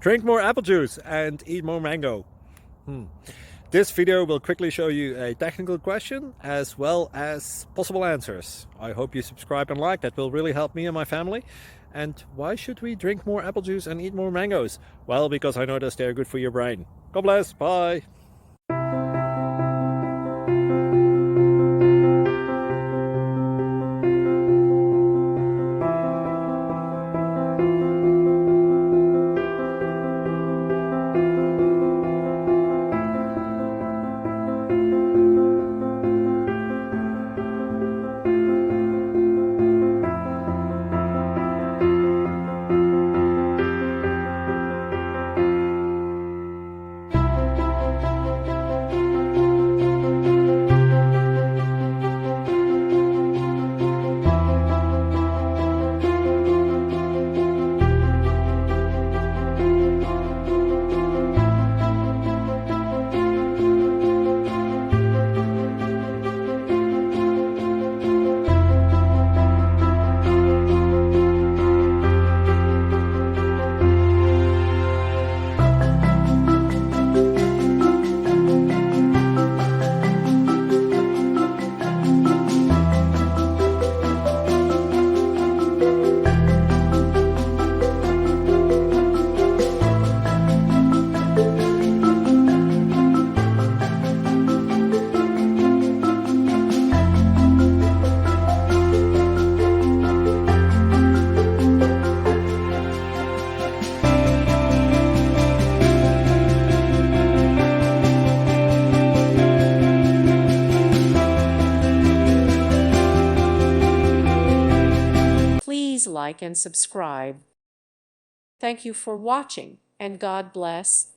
Drink more apple juice and eat more mango. This video will quickly show you a technical question as well as possible answers. I hope you subscribe and like, that will really help me and my family. And why should we drink more apple juice and eat more mangoes? Well, because I noticed they're good for your brain. God bless, bye! Please like and subscribe. Thank you for watching, and God bless.